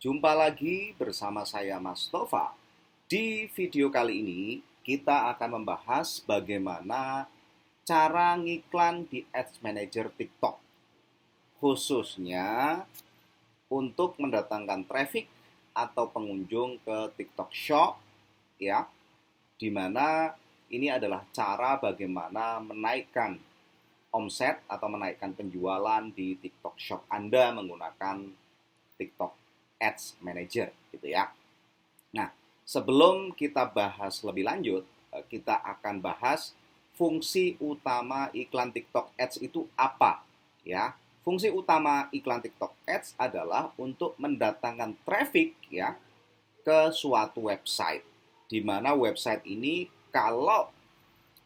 Jumpa lagi bersama saya Mas Tova. Di video kali ini kita akan membahas bagaimana cara ngiklan di Ads Manager TikTok. Khususnya untuk mendatangkan traffic atau pengunjung ke TikTok Shop, ya, di mana ini adalah cara bagaimana menaikkan omset atau menaikkan penjualan di TikTok Shop Anda menggunakan TikTok Ads Manager, gitu ya. Nah, sebelum kita bahas lebih lanjut, kita akan bahas fungsi utama iklan TikTok Ads itu apa, ya. Fungsi utama iklan TikTok Ads adalah untuk mendatangkan traffic, ya, ke suatu website. Di mana website ini kalau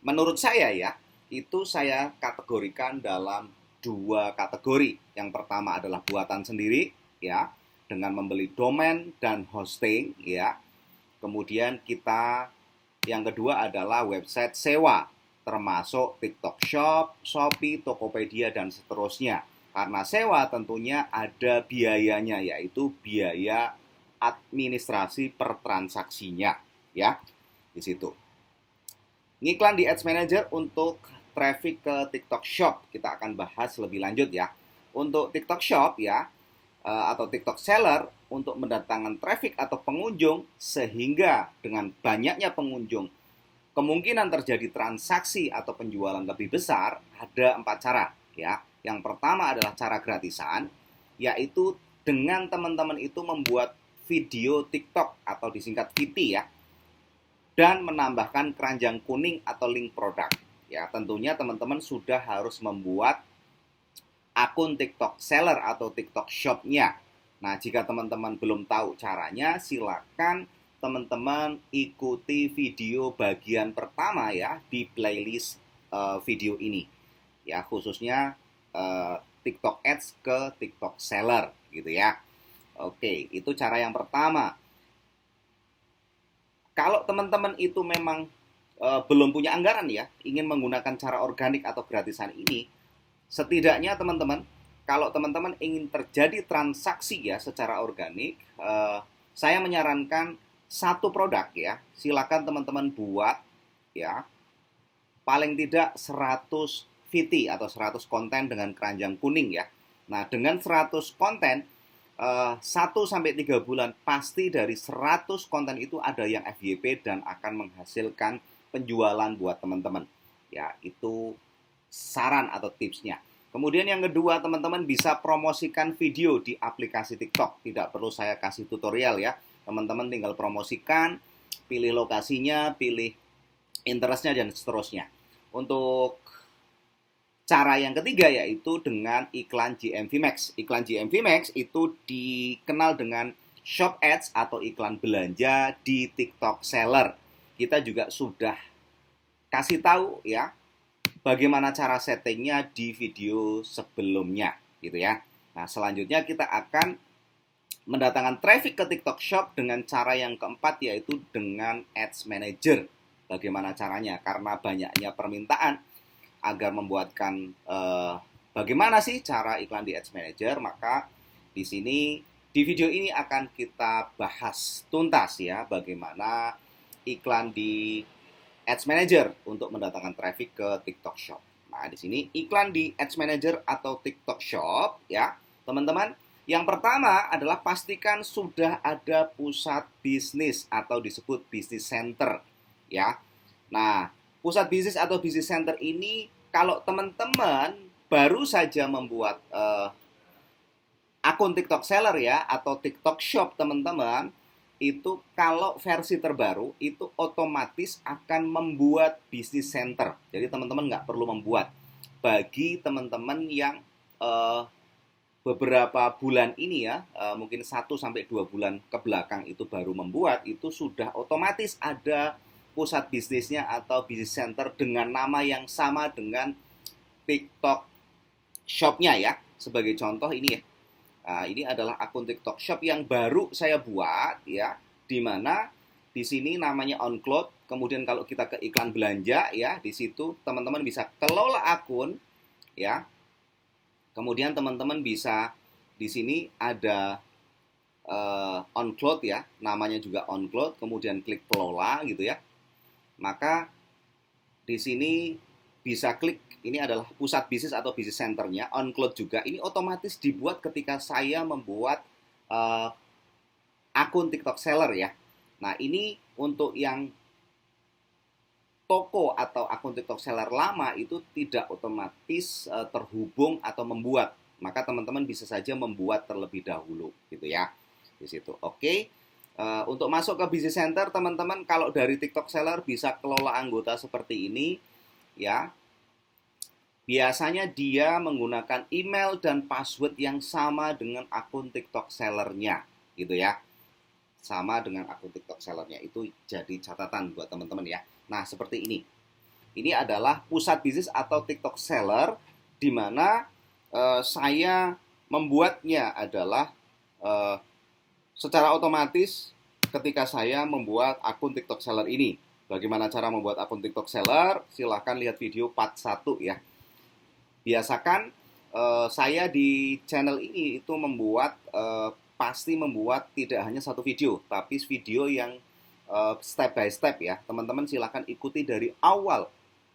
menurut saya, ya, itu saya kategorikan dalam dua kategori. Yang pertama adalah buatan sendiri, ya, dengan membeli domain dan hosting, ya. Kemudian yang kedua adalah website sewa, termasuk TikTok Shop, Shopee, Tokopedia, dan seterusnya. Karena sewa tentunya ada biayanya, yaitu biaya administrasi per transaksinya, ya, di situ. Ngiklan di Ads Manager untuk traffic ke TikTok Shop kita akan bahas lebih lanjut, ya. Untuk TikTok Shop, ya, atau TikTok Seller untuk mendatangkan traffic atau pengunjung, sehingga dengan banyaknya pengunjung kemungkinan terjadi transaksi atau penjualan lebih besar. Ada 4 cara, ya. Yang pertama adalah cara gratisan, yaitu dengan teman-teman itu membuat video TikTok atau disingkat VT, ya, dan menambahkan keranjang kuning atau link produk. Ya, tentunya teman-teman sudah harus membuat akun TikTok Seller atau TikTok Shop-nya. Nah, jika teman-teman belum tahu caranya, silakan teman-teman ikuti video bagian pertama, ya, di playlist video ini. Ya, khususnya TikTok Ads ke TikTok Seller, gitu ya. Oke, itu cara yang pertama. Kalau teman-teman itu memang belum punya anggaran, ya, ingin menggunakan cara organik atau gratisan ini, setidaknya teman-teman, kalau teman-teman ingin terjadi transaksi, ya, secara organik, saya menyarankan satu produk, ya, silakan teman-teman buat, ya, paling tidak 100 VT atau 100 konten dengan keranjang kuning, ya. Nah, dengan 100 konten 1-3 bulan pasti dari 100 konten itu ada yang FYP dan akan menghasilkan penjualan buat teman-teman. Ya, itu saran atau tipsnya. Kemudian yang kedua, teman-teman bisa promosikan video di aplikasi TikTok. Tidak perlu saya kasih tutorial, ya. Teman-teman tinggal promosikan, pilih lokasinya, pilih interestnya, dan seterusnya. Untuk cara yang ketiga yaitu dengan iklan GMV Max. Iklan GMV Max itu dikenal dengan Shop Ads atau iklan belanja di TikTok Seller. Kita juga sudah kasih tahu, ya, bagaimana cara settingnya di video sebelumnya, gitu ya. Nah, selanjutnya kita akan mendatangkan traffic ke TikTok Shop dengan cara yang keempat, yaitu dengan Ads Manager. Bagaimana caranya? Karena banyaknya permintaan agar membuatkan bagaimana sih cara iklan di Ads Manager, maka di sini di video ini akan kita bahas tuntas, ya, bagaimana iklan di Ads Manager untuk mendatangkan traffic ke TikTok Shop. Nah, di sini iklan di Ads Manager atau TikTok Shop, ya, teman-teman. Yang pertama adalah pastikan sudah ada pusat bisnis atau disebut business center, ya. Nah, pusat bisnis atau business center ini kalau teman-teman baru saja membuat akun TikTok Seller, ya, atau TikTok Shop, teman-teman, itu kalau versi terbaru itu otomatis akan membuat business center. Jadi teman-teman nggak perlu membuat. Bagi teman-teman yang beberapa bulan ini, ya, mungkin 1-2 bulan ke belakang itu baru membuat, itu sudah otomatis ada pusat bisnisnya atau business center dengan nama yang sama dengan TikTok Shop-nya, ya. Sebagai contoh ini, ya. Nah, ini adalah akun TikTok Shop yang baru saya buat, ya, di mana di sini namanya OnCloud. Kemudian kalau kita ke iklan belanja, ya, di situ teman-teman bisa kelola akun, ya. Kemudian teman-teman bisa di sini ada OnCloud ya, namanya juga OnCloud, kemudian klik kelola gitu ya. Maka di sini bisa klik, ini adalah pusat bisnis atau bisnis centernya, OnCloud juga. Ini otomatis dibuat ketika saya membuat akun TikTok Seller ya. Nah, ini untuk yang toko atau akun TikTok Seller lama itu tidak otomatis terhubung atau membuat. Maka teman-teman bisa saja membuat terlebih dahulu gitu ya. Di situ. Oke. Untuk masuk ke Business Center, teman-teman kalau dari TikTok Seller bisa kelola anggota seperti ini ya. Biasanya dia menggunakan email dan password yang sama dengan akun TikTok Sellernya gitu ya. Sama dengan akun TikTok Sellernya, itu jadi catatan buat teman-teman ya. Nah, seperti ini. Ini adalah pusat bisnis atau TikTok Seller di mana saya membuatnya adalah secara otomatis ketika saya membuat akun TikTok Seller ini. Bagaimana cara membuat akun TikTok Seller? Silahkan lihat video part 1 ya. Biasakan saya di channel ini itu membuat pasti membuat tidak hanya satu video, tapi video yang step by step ya. Teman-teman silahkan ikuti dari awal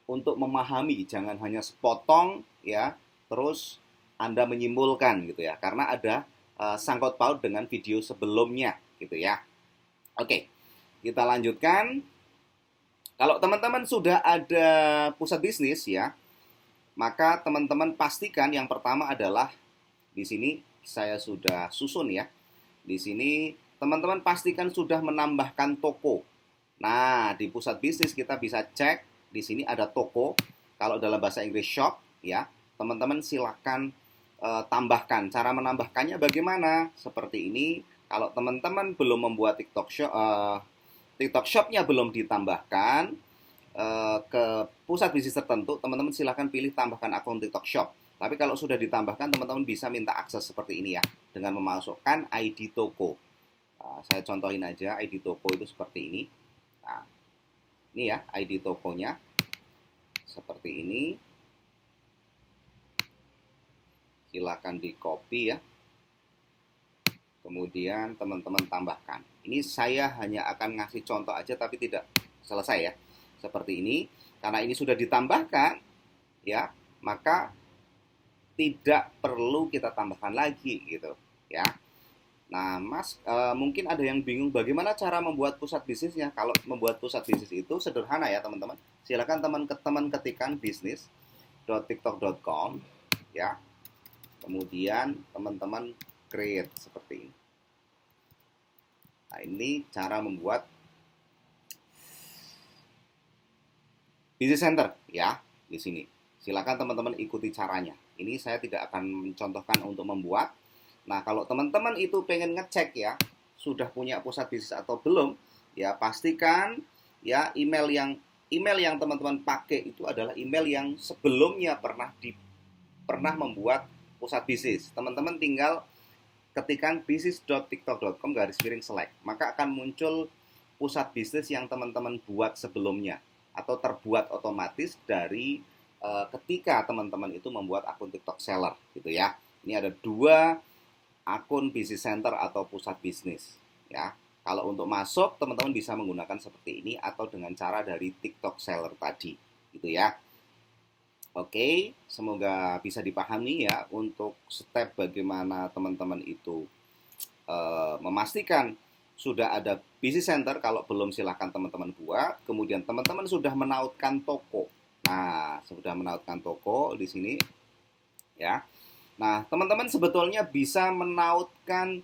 untuk memahami, jangan hanya sepotong ya, terus Anda menyimpulkan gitu ya, karena ada sangkut paut dengan video sebelumnya gitu ya. Oke, kita lanjutkan. Kalau teman-teman sudah ada pusat bisnis ya, maka teman-teman pastikan yang pertama adalah di sini saya sudah susun ya. Di sini teman-teman pastikan sudah menambahkan toko. Nah, di pusat bisnis kita bisa cek di sini ada toko. Kalau dalam bahasa Inggris shop ya, teman-teman silakan tambahkan. Cara menambahkannya bagaimana? Seperti ini. Kalau teman-teman belum membuat TikTok Shop, TikTok Shop-nya belum ditambahkan ke pusat bisnis tertentu, teman-teman silahkan pilih tambahkan akun TikTok Shop. Tapi kalau sudah ditambahkan, teman-teman bisa minta akses seperti ini ya, dengan memasukkan ID toko. Saya contohin aja ID toko itu seperti ini. Nah, ini ya ID tokonya seperti ini. Silahkan di copy ya. Kemudian teman-teman tambahkan. Ini saya hanya akan ngasih contoh aja tapi tidak selesai ya. Seperti ini. Karena ini sudah ditambahkan ya, maka tidak perlu kita tambahkan lagi gitu ya. Nah, Mas, mungkin ada yang bingung bagaimana cara membuat pusat bisnisnya. Kalau membuat pusat bisnis itu sederhana ya, teman-teman. Silakan teman-teman ketikkan business.tiktok.com ya. Kemudian teman-teman create seperti ini. Nah, ini cara membuat business center ya di sini. Silakan teman-teman ikuti caranya. Ini saya tidak akan mencontohkan untuk membuat. Nah, kalau teman-teman itu pengen ngecek ya, sudah punya pusat bisnis atau belum, ya pastikan ya email yang teman-teman pakai itu adalah email yang sebelumnya pernah membuat pusat bisnis. Teman-teman tinggal ketikkan business.tiktok.com /select, maka akan muncul pusat bisnis yang teman-teman buat sebelumnya atau terbuat otomatis dari ketika teman-teman itu membuat akun TikTok Seller gitu ya. Ini ada 2 akun business center atau pusat bisnis ya. Kalau untuk masuk teman-teman bisa menggunakan seperti ini atau dengan cara dari TikTok Seller tadi gitu ya. Oke, semoga bisa dipahami ya untuk step bagaimana teman-teman itu memastikan sudah ada business center. Kalau belum silahkan teman-teman buat. Kemudian teman-teman sudah menautkan toko. Nah, sudah menautkan toko di sini ya. Nah, teman-teman sebetulnya bisa menautkan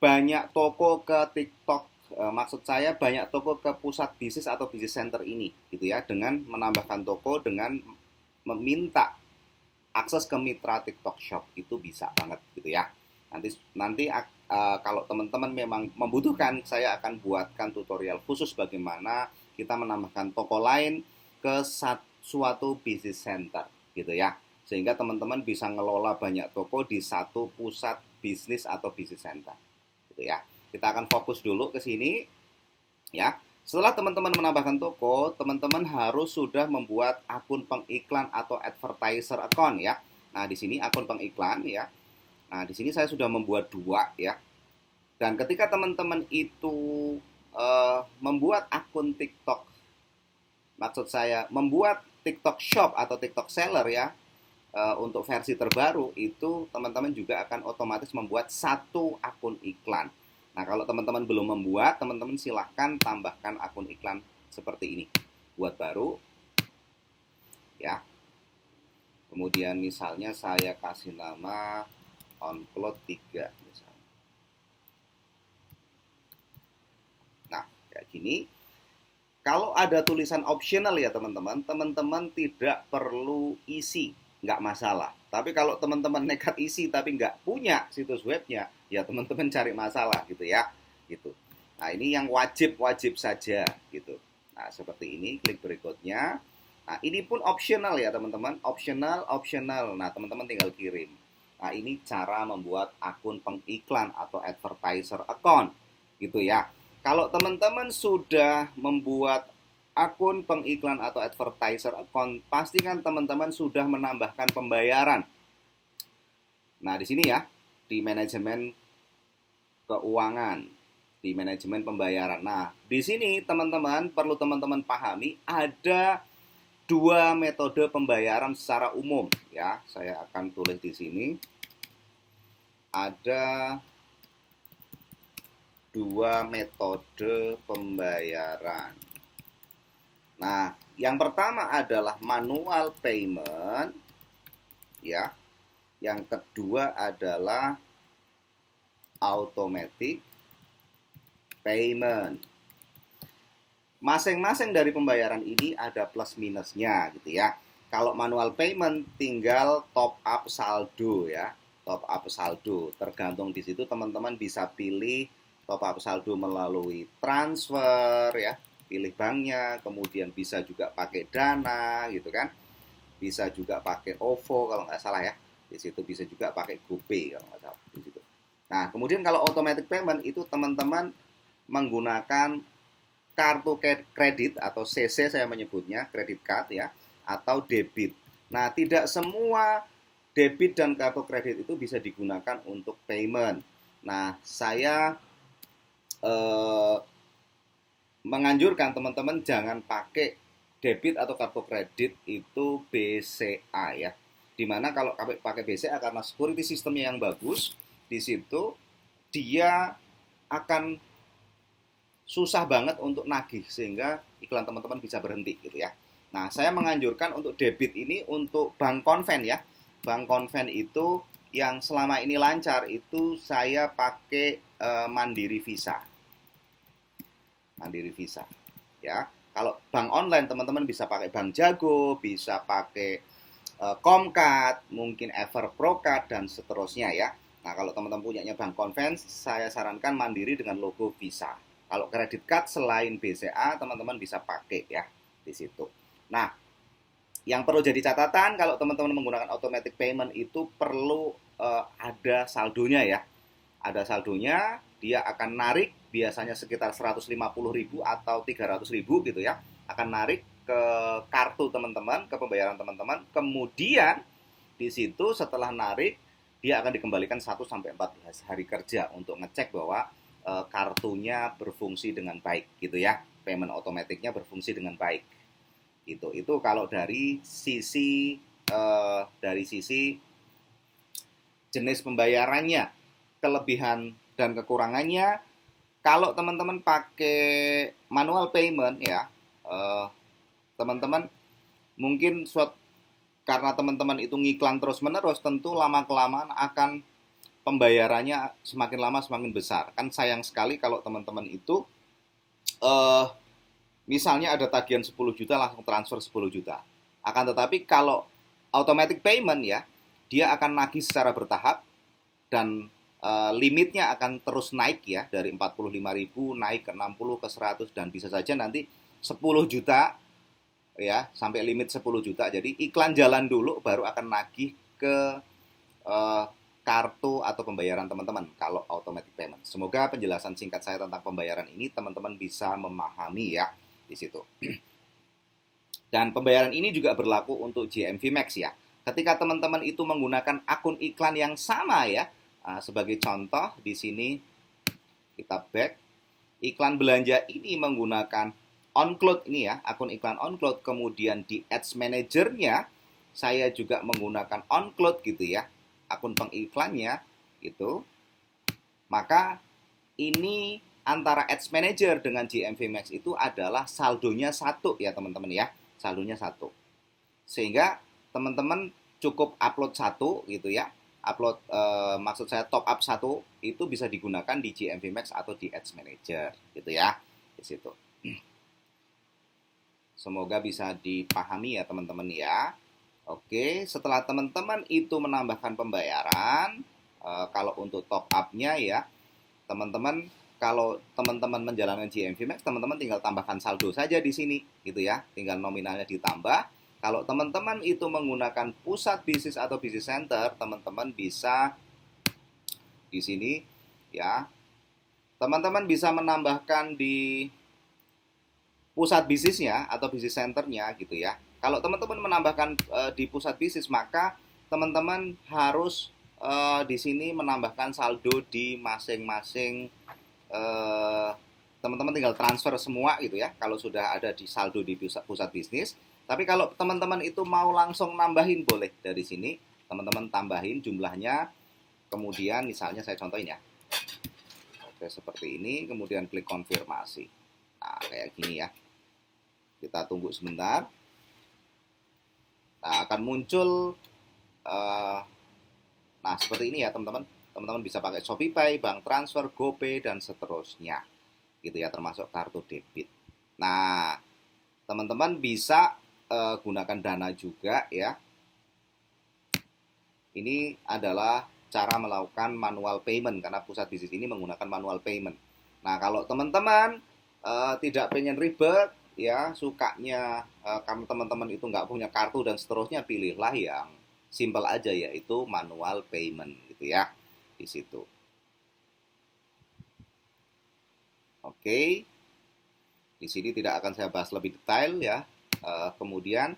banyak toko ke TikTok. Maksud saya banyak toko ke pusat bisnis atau business center ini gitu ya, dengan menambahkan toko dengan meminta akses ke mitra TikTok Shop itu bisa banget gitu ya. Nanti kalau teman-teman memang membutuhkan, saya akan buatkan tutorial khusus bagaimana kita menambahkan toko lain ke suatu business center gitu ya, sehingga teman-teman bisa ngelola banyak toko di satu pusat bisnis atau business center gitu ya. Kita akan fokus dulu ke sini ya. Setelah teman-teman menambahkan toko, teman-teman harus sudah membuat akun pengiklan atau advertiser account ya. Nah, di sini akun pengiklan ya. Nah, di sini saya sudah membuat 2 ya. Dan ketika teman-teman itu membuat akun TikTok, maksud saya membuat TikTok Shop atau TikTok Seller ya, untuk versi terbaru itu teman-teman juga akan otomatis membuat satu akun iklan. Nah, kalau teman-teman belum membuat, teman-teman silahkan tambahkan akun iklan seperti ini. Buat baru, ya. Kemudian misalnya saya kasih nama OnCloud 3 misalnya. Nah, kayak gini. Kalau ada tulisan optional ya teman-teman, teman-teman tidak perlu isi, nggak masalah. Tapi kalau teman-teman nekat isi tapi nggak punya situs webnya, ya teman-teman cari masalah gitu ya. Gitu. Nah, ini yang wajib-wajib saja gitu. Nah, seperti ini, klik berikutnya. Nah, ini pun optional ya teman-teman, optional. Nah, teman-teman tinggal kirim. Nah, ini cara membuat akun pengiklan atau advertiser account gitu ya. Kalau teman-teman sudah membuat akun pengiklan atau advertiser account, pastikan teman-teman sudah menambahkan pembayaran. Nah, di sini ya, di manajemen keuangan, di manajemen pembayaran. Nah, di sini teman-teman perlu teman-teman pahami ada dua metode pembayaran secara umum ya. Saya akan tulis di sini. Ada dua metode pembayaran. Nah, yang pertama adalah manual payment ya. Yang kedua adalah automatic payment. Masing-masing dari pembayaran ini ada plus minusnya gitu ya. Kalau manual payment tinggal top up saldo ya. Top up saldo. Tergantung di situ teman-teman bisa pilih top up saldo melalui transfer ya, pilih banknya, kemudian bisa juga pakai Dana gitu kan, bisa juga pakai OVO kalau nggak salah ya, di situ bisa juga pakai GoPay kalau nggak salah di situ. Nah, kemudian kalau automatic payment itu teman-teman menggunakan kartu kredit atau CC saya menyebutnya, credit card ya, atau debit. Nah, tidak semua debit dan kartu kredit itu bisa digunakan untuk payment. Nah, saya menganjurkan teman-teman jangan pakai debit atau kartu kredit itu BCA ya. Dimana kalau pakai BCA karena security sistemnya yang bagus, di situ dia akan susah banget untuk nagih sehingga iklan teman-teman bisa berhenti gitu ya. Nah, saya menganjurkan untuk debit ini untuk bank konven ya. Bank konven itu yang selama ini lancar itu saya pakai Mandiri Visa. Mandiri Visa ya. Kalau bank online teman-teman bisa pakai Bank Jago, bisa pakai Comcard, mungkin Everprocard dan seterusnya ya. Nah, kalau teman-teman punyanya bank konven, saya sarankan Mandiri dengan logo Visa. Kalau kredit card selain BCA, teman-teman bisa pakai ya di situ. Nah, yang perlu jadi catatan kalau teman-teman menggunakan automatic payment itu perlu ada saldonya ya. Ada saldonya, dia akan narik biasanya sekitar 150.000 atau 300.000 gitu ya, akan narik ke kartu teman-teman, ke pembayaran teman-teman. Kemudian di situ setelah narik dia akan dikembalikan 1-14 hari kerja untuk ngecek bahwa kartunya berfungsi dengan baik gitu ya, payment otomatiknya berfungsi dengan baik gitu. Itu kalau dari sisi jenis pembayarannya, kelebihan dan kekurangannya. Kalau teman-teman pakai manual payment ya, teman-teman mungkin karena teman-teman itu ngiklan terus-menerus, tentu lama-kelamaan akan pembayarannya semakin lama semakin besar. Kan sayang sekali kalau teman-teman itu misalnya ada tagihan 10 juta langsung transfer 10 juta. Akan tetapi kalau automatic payment ya, dia akan nagih secara bertahap dan limitnya akan terus naik ya, dari 45.000 naik ke 60 ke 100 dan bisa saja nanti 10 juta ya, sampai limit 10 juta. Jadi iklan jalan dulu baru akan nagih ke kartu atau pembayaran teman-teman kalau automatic payment. Semoga penjelasan singkat saya tentang pembayaran ini teman-teman bisa memahami ya di situ. Dan pembayaran ini juga berlaku untuk GMV Max ya. Ketika teman-teman itu menggunakan akun iklan yang sama ya, sebagai contoh di sini Kita back. Iklan belanja ini menggunakan OnCloud ini ya, akun iklan OnCloud. Kemudian di Ads Manager-nya saya juga menggunakan OnCloud gitu ya, akun pengiklannya gitu. Maka ini antara Ads Manager dengan GMV Max itu adalah saldonya 1 ya teman-teman ya, saldonya 1. Sehingga teman-teman cukup upload 1 gitu ya, upload maksud saya top up 1 itu bisa digunakan di GMV Max atau di Ads Manager gitu ya, di situ. Semoga bisa dipahami ya teman-teman ya. Oke, setelah teman-teman itu menambahkan pembayaran, kalau untuk top up-nya ya, teman-teman kalau teman-teman menjalankan GMV Max, teman-teman tinggal tambahkan saldo saja di sini gitu ya, tinggal nominalnya ditambah. Kalau teman-teman itu menggunakan pusat bisnis atau bisnis center, teman-teman bisa di sini ya. Teman-teman bisa menambahkan di pusat bisnisnya atau bisnis centernya gitu ya. Kalau teman-teman menambahkan di pusat bisnis, maka teman-teman harus di sini menambahkan saldo di masing-masing, teman-teman tinggal transfer semua gitu ya. Kalau sudah ada di saldo di pusat bisnis. Tapi kalau teman-teman itu mau langsung nambahin, boleh dari sini teman-teman tambahin jumlahnya. Kemudian misalnya saya contohin ya. Oke, seperti ini, kemudian klik konfirmasi. Nah, kayak gini ya. Kita tunggu sebentar. Nah, akan muncul nah, seperti ini ya, teman-teman. Teman-teman bisa pakai ShopeePay, bank transfer, GoPay dan seterusnya. Gitu ya, termasuk kartu debit. Nah, teman-teman bisa gunakan Dana juga ya. Ini adalah cara melakukan manual payment karena pusat bisnis ini menggunakan manual payment. Nah, kalau teman-teman tidak pengen ribet ya, sukanya karena teman-teman itu nggak punya kartu dan seterusnya, pilihlah yang simple aja, yaitu manual payment gitu ya di situ. Oke, di sini tidak akan saya bahas lebih detail ya. Kemudian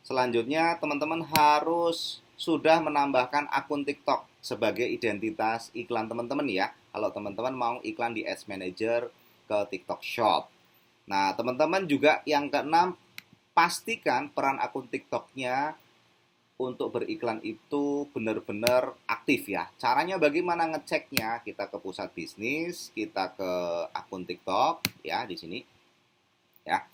selanjutnya teman-teman harus sudah menambahkan akun TikTok sebagai identitas iklan teman-teman ya. Kalau teman-teman mau iklan di Ads Manager ke TikTok Shop. Nah, teman-teman juga yang keenam, pastikan peran akun TikToknya untuk beriklan itu benar-benar aktif ya. Caranya bagaimana ngeceknya? Kita ke pusat bisnis, kita ke akun TikTok ya di sini. Ya.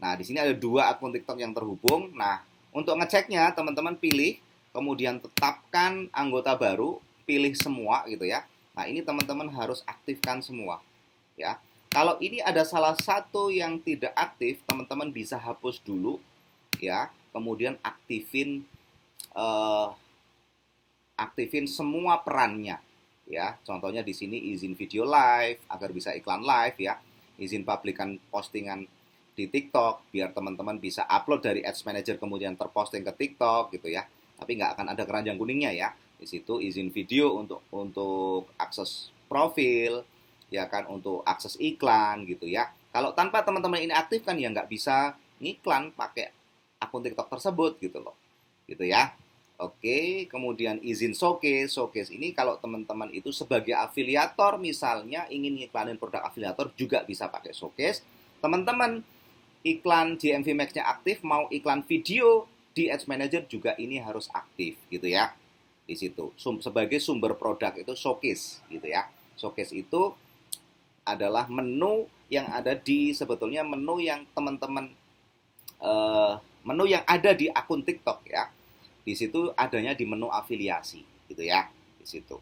Nah, di sini ada 2 akun TikTok yang terhubung. Nah, untuk ngeceknya teman-teman pilih, kemudian tetapkan anggota baru, pilih semua gitu ya. Nah, ini teman-teman harus aktifkan semua ya. Kalau ini ada salah satu yang tidak aktif, teman-teman bisa hapus dulu ya. Kemudian aktifin semua perannya ya. Contohnya di sini izin video live agar bisa iklan live ya. Izin publikan postingan di TikTok biar teman-teman bisa upload dari Ads Manager kemudian terposting ke TikTok gitu ya. Tapi nggak akan ada keranjang kuningnya ya. Di situ izin video untuk akses profil, ya kan, untuk akses iklan gitu ya. Kalau tanpa teman-teman ini aktif kan ya nggak bisa ngiklan pakai akun TikTok tersebut gitu loh. Gitu ya. Oke, kemudian izin showcase. Showcase ini kalau teman-teman itu sebagai afiliator misalnya ingin ngiklanin produk afiliator juga bisa pakai showcase. Teman-teman iklan GMV Max-nya aktif, mau iklan video di Ads Manager juga ini harus aktif gitu ya. Di situ sebagai sumber produk itu showcase gitu ya. Showcase itu adalah menu yang ada di, sebetulnya menu yang teman-teman menu yang ada di akun TikTok ya. Di situ adanya di menu afiliasi gitu ya, di situ.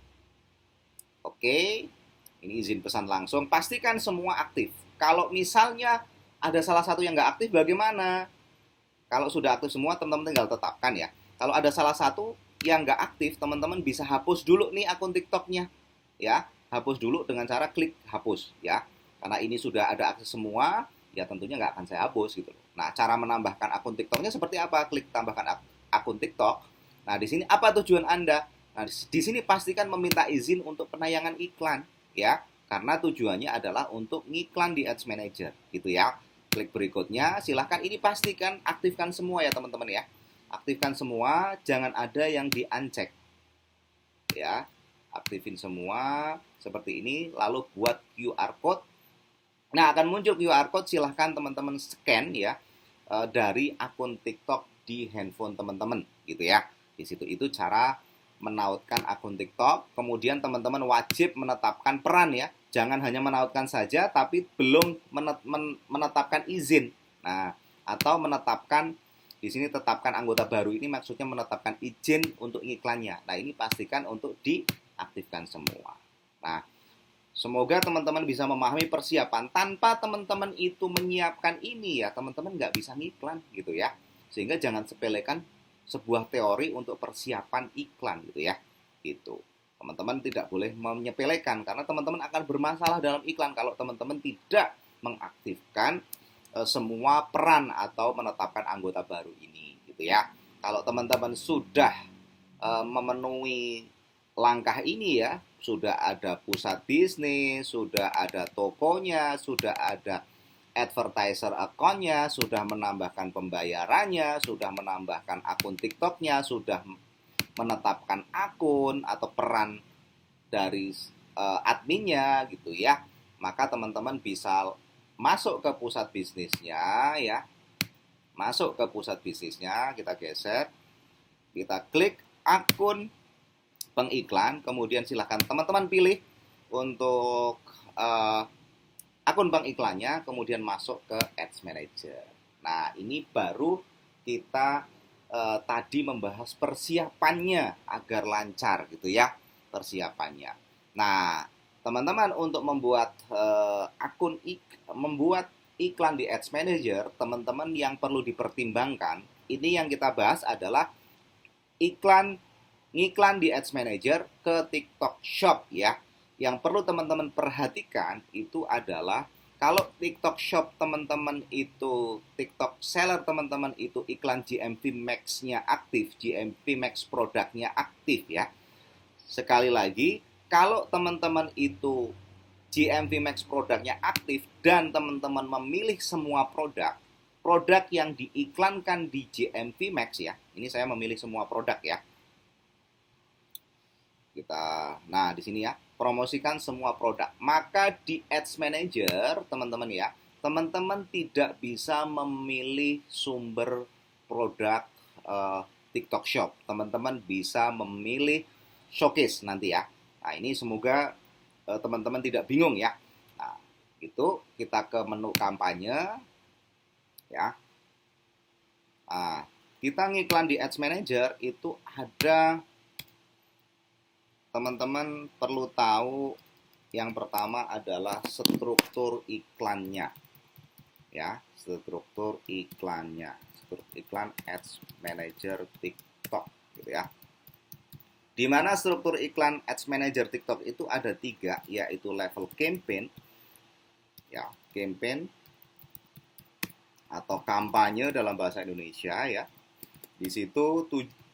Oke, ini izin pesan langsung, pastikan semua aktif. Kalau misalnya ada salah satu yang nggak aktif bagaimana? Kalau sudah aktif semua, teman-teman tinggal tetapkan ya. Kalau ada salah satu yang nggak aktif, teman-teman bisa hapus dulu nih akun TikToknya ya. Hapus dulu dengan cara klik hapus ya. Karena ini sudah ada akses semua, ya tentunya nggak akan saya hapus gitu. Nah, cara menambahkan akun TikToknya seperti apa? Klik tambahkan akun TikTok. Nah, di sini apa tujuan Anda? Nah, di sini pastikan meminta izin untuk penayangan iklan ya. Karena tujuannya adalah untuk ngiklan di Ads Manager gitu ya. Klik berikutnya, silahkan ini pastikan aktifkan semua ya teman-teman ya. Aktifkan semua, jangan ada yang di-uncheck ya. Aktifin semua seperti ini, lalu buat QR code. Nah, akan muncul QR code, silahkan teman-teman scan ya dari akun TikTok di handphone teman-teman gitu ya. Di situ itu cara menautkan akun TikTok. Kemudian teman-teman wajib menetapkan peran ya. Jangan hanya menautkan saja tapi belum menetapkan izin. Nah, atau menetapkan di sini tetapkan anggota baru, ini maksudnya menetapkan izin untuk iklannya. Nah, ini pastikan untuk diaktifkan semua. Nah, semoga teman-teman bisa memahami persiapan. Tanpa teman-teman itu menyiapkan ini ya, teman-teman nggak bisa ngiklan gitu ya. Sehingga jangan sepelekan sebuah teori untuk persiapan iklan gitu ya. Gitu. Teman-teman tidak boleh menyepelekan karena teman-teman akan bermasalah dalam iklan kalau teman-teman tidak mengaktifkan semua peran atau menetapkan anggota baru ini gitu ya. Kalau teman-teman sudah memenuhi langkah ini ya, sudah ada pusat bisnis, sudah ada tokonya, sudah ada advertiser account-nya, sudah menambahkan pembayarannya, sudah menambahkan akun TikTok-nya, sudah menetapkan akun atau peran dari adminnya gitu ya, maka teman-teman bisa masuk ke pusat bisnisnya ya. Masuk ke pusat bisnisnya, kita geser, kita klik akun pengiklan, kemudian silahkan teman-teman pilih untuk akun pengiklannya, kemudian masuk ke Ads Manager. Nah, ini baru kita tadi membahas persiapannya agar lancar gitu ya, persiapannya. Nah, teman-teman untuk membuat membuat iklan di Ads Manager, teman-teman yang perlu dipertimbangkan, ini yang kita bahas adalah ngiklan di Ads Manager ke TikTok Shop ya. Yang perlu teman-teman perhatikan itu adalah kalau TikTok Shop teman-teman itu, TikTok Seller teman-teman itu iklan GMV Max-nya aktif, GMV Max produknya aktif ya. Sekali lagi, kalau teman-teman itu GMV Max produknya aktif dan teman-teman memilih semua produk yang diiklankan di GMV Max ya. Ini saya memilih semua produk ya. Nah di sini ya, promosikan semua produk. Maka di Ads Manager, teman-teman ya, teman-teman tidak bisa memilih sumber produk TikTok Shop. Teman-teman bisa memilih showcase nanti ya. Nah ini semoga teman-teman tidak bingung ya. Nah, itu kita ke menu kampanye ya. Nah, kita ngiklan di Ads Manager itu ada, teman-teman perlu tahu yang pertama adalah struktur iklannya. Ya, struktur iklannya. Struktur iklan Ads Manager TikTok gitu ya. Di mana struktur iklan Ads Manager TikTok itu ada 3, yaitu level campaign, ya, campaign atau kampanye dalam bahasa Indonesia ya. Di situ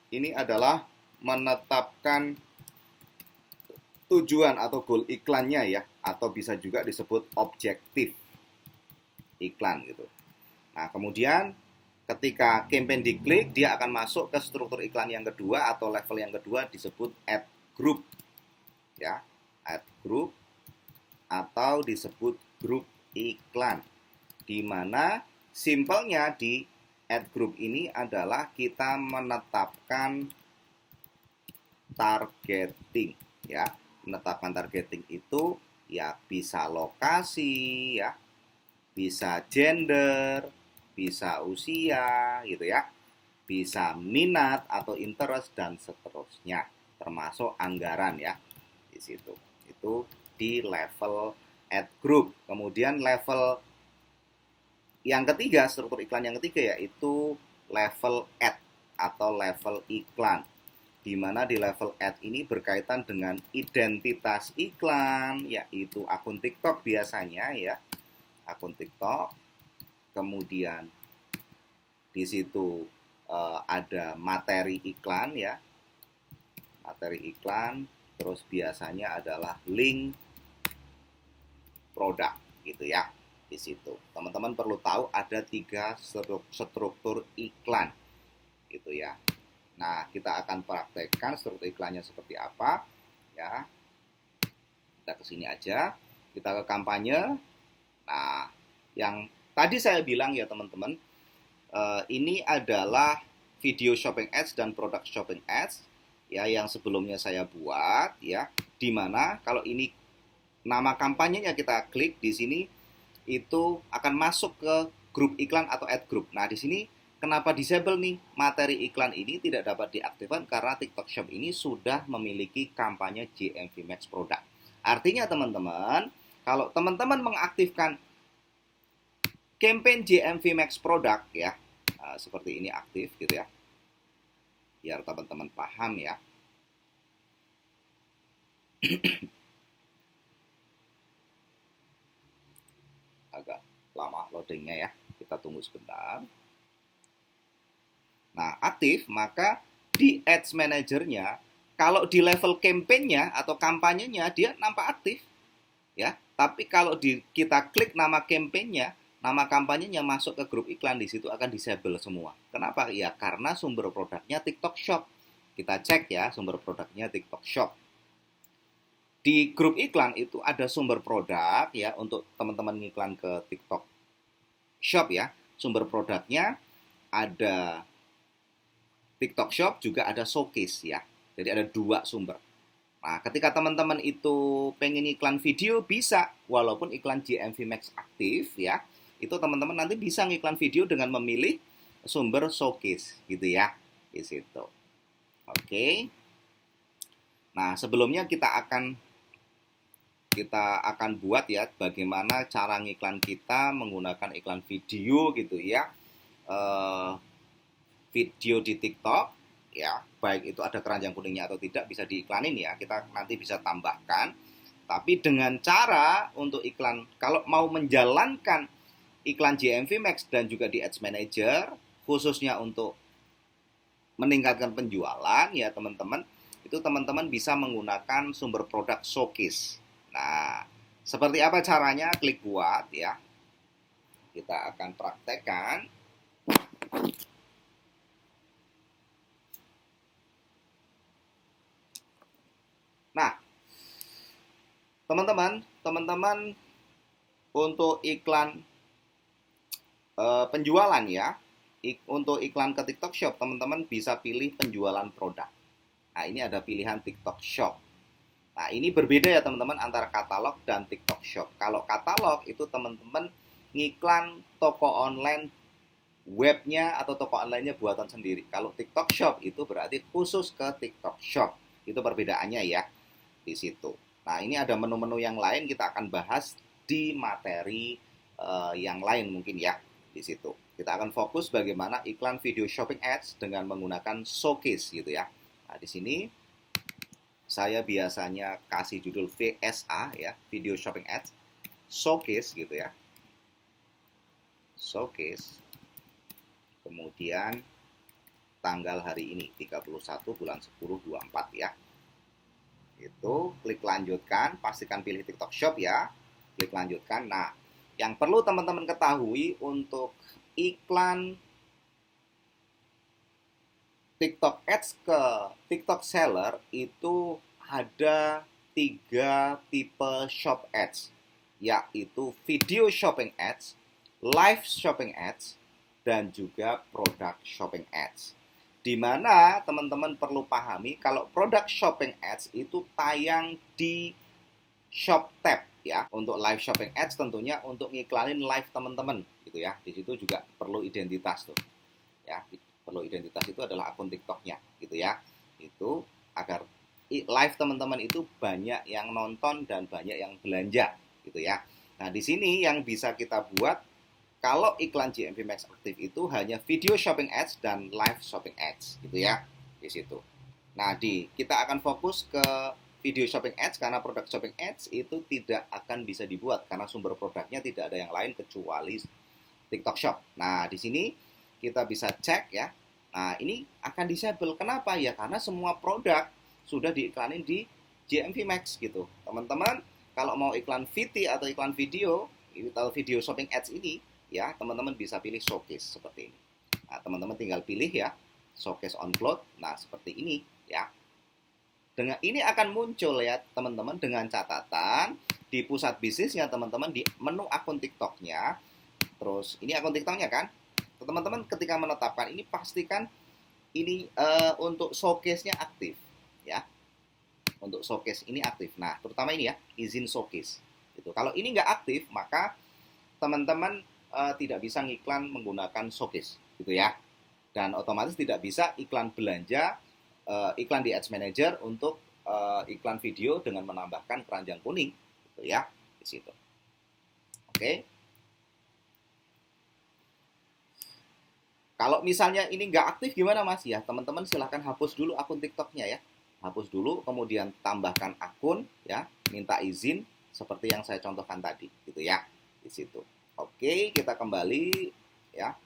ini adalah menetapkan tujuan atau goal iklannya ya, atau bisa juga disebut objektif iklan gitu. Nah, kemudian ketika campaign diklik, dia akan masuk ke struktur iklan yang kedua atau level yang kedua disebut ad group. Ya, ad group atau disebut grup iklan. Di mana simpelnya di ad group ini adalah kita menetapkan targeting ya. Menetapkan targeting itu ya bisa lokasi ya, bisa gender, bisa usia gitu ya, bisa minat atau interest dan seterusnya, termasuk anggaran ya di situ. Itu di level ad group. Kemudian level yang ketiga, struktur iklan yang ketiga yaitu level ad atau level iklan, di mana di level ad ini berkaitan dengan identitas iklan, yaitu akun TikTok biasanya ya, akun TikTok. Kemudian di situ ada materi iklan ya, materi iklan, terus biasanya adalah link produk gitu ya. Di situ teman-teman perlu tahu ada 3 struktur iklan gitu ya. Nah, kita akan praktekkan struktur iklannya seperti apa. ya. Kita ke sini aja, kita ke kampanye. Nah, yang tadi saya bilang ya teman-teman, ini adalah video shopping ads dan product shopping ads ya yang sebelumnya saya buat ya, dimana kalau ini nama kampanyenya kita klik di sini itu akan masuk ke grup iklan atau ad group. Nah, di sini kenapa disable nih? Materi iklan ini tidak dapat diaktifkan karena TikTok Shop ini sudah memiliki kampanye GMV Max produk. Artinya teman-teman, kalau teman-teman mengaktifkan campaign GMV Max produk ya, seperti ini aktif gitu ya, biar teman-teman paham ya. Agak lama loadingnya ya, kita tunggu sebentar. Nah, aktif, maka di Ads Manager-nya, kalau di level campaign-nya atau kampanyenya dia nampak aktif ya. Tapi kalau kita klik nama campaign-nya, nama kampanyenya masuk ke grup iklan, di situ akan disable semua. Kenapa? Ya karena sumber produknya TikTok Shop. Kita cek ya, sumber produknya TikTok Shop. Di grup iklan itu ada sumber produk ya untuk teman-teman ngiklan ke TikTok Shop ya. Sumber produknya ada TikTok Shop, juga ada Showcase ya. Jadi ada 2 sumber. Nah, ketika teman-teman itu pengen iklan video bisa, walaupun iklan GMV Max aktif ya, itu teman-teman nanti bisa ngiklan video dengan memilih sumber Showcase gitu ya. Di situ. Oke. Nah, sebelumnya kita akan buat ya bagaimana cara ngiklan kita menggunakan iklan video gitu ya. Video di TikTok ya, baik itu ada keranjang kuningnya atau tidak bisa diiklanin ya, kita nanti bisa tambahkan. Tapi dengan cara untuk iklan, kalau mau menjalankan iklan GMV Max dan juga di Ads Manager, khususnya untuk meningkatkan penjualan ya teman-teman, itu teman-teman bisa menggunakan sumber produk Showcase. Nah, seperti apa caranya? Klik buat ya. Kita akan praktekkan. Nah, teman-teman untuk iklan penjualan ya, untuk iklan ke TikTok Shop teman-teman bisa pilih penjualan produk. Nah, ini ada pilihan TikTok Shop. Nah, ini berbeda ya teman-teman antara katalog dan TikTok Shop. Kalau katalog itu teman-teman ngiklan toko online webnya atau toko online-nya buatan sendiri. Kalau TikTok Shop itu berarti khusus ke TikTok Shop. Itu perbedaannya ya di situ. Nah, ini ada menu-menu yang lain kita akan bahas di materi yang lain mungkin ya di situ. Kita akan fokus bagaimana iklan video shopping ads dengan menggunakan Showcase gitu ya. Nah, di sini saya biasanya kasih judul VSA ya, video shopping ads, Showcase gitu ya. Showcase. Kemudian tanggal hari ini 31 bulan 10 24 ya. Itu klik lanjutkan, pastikan pilih TikTok Shop ya. Klik lanjutkan. Nah, yang perlu teman-teman ketahui untuk iklan TikTok Ads ke TikTok Seller itu ada 3 tipe shop ads, yaitu video shopping ads, live shopping ads, dan juga product shopping ads. Di mana teman-teman perlu pahami kalau product shopping ads itu tayang di shop tab ya. Untuk live shopping ads tentunya untuk ngiklanin live teman-teman gitu ya. Di situ juga perlu identitas tuh. Ya, perlu identitas itu adalah akun TikToknya gitu ya. Itu agar live teman-teman itu banyak yang nonton dan banyak yang belanja gitu ya. Nah, di sini yang bisa kita buat kalau iklan GMV Max aktif itu hanya video shopping ads dan live shopping ads gitu ya di situ. Nah, kita akan fokus ke video shopping ads karena produk shopping ads itu tidak akan bisa dibuat karena sumber produknya tidak ada yang lain kecuali TikTok Shop. Nah, di sini kita bisa cek ya. Nah, ini akan disable. Kenapa? Ya karena semua produk sudah diiklanin di GMV Max gitu. Teman-teman, kalau mau iklan VT atau iklan video, atau video shopping ads ini, ya teman-teman bisa pilih Showcase seperti ini. Nah, teman-teman tinggal pilih ya, Showcase on Float. Nah, seperti ini ya. Dengan ini akan muncul ya teman-teman, dengan catatan di pusat bisnisnya teman-teman, di menu akun TikToknya. Terus ini akun TikToknya kan, teman-teman ketika menetapkan ini pastikan ini untuk showcase-nya aktif ya. Untuk showcase ini aktif. Nah, terutama ini ya, izin showcase. Gitu. Kalau ini nggak aktif, maka teman-teman tidak bisa ngiklan menggunakan showcase, gitu ya. Dan otomatis tidak bisa iklan belanja, iklan di Ads Manager untuk iklan video dengan menambahkan keranjang kuning, gitu ya, di situ. Oke. Kalau misalnya ini nggak aktif gimana Mas ya? Teman-teman silahkan hapus dulu akun TikToknya ya. Hapus dulu, kemudian tambahkan akun ya, minta izin seperti yang saya contohkan tadi, gitu ya, di situ. Oke, kita kembali ya.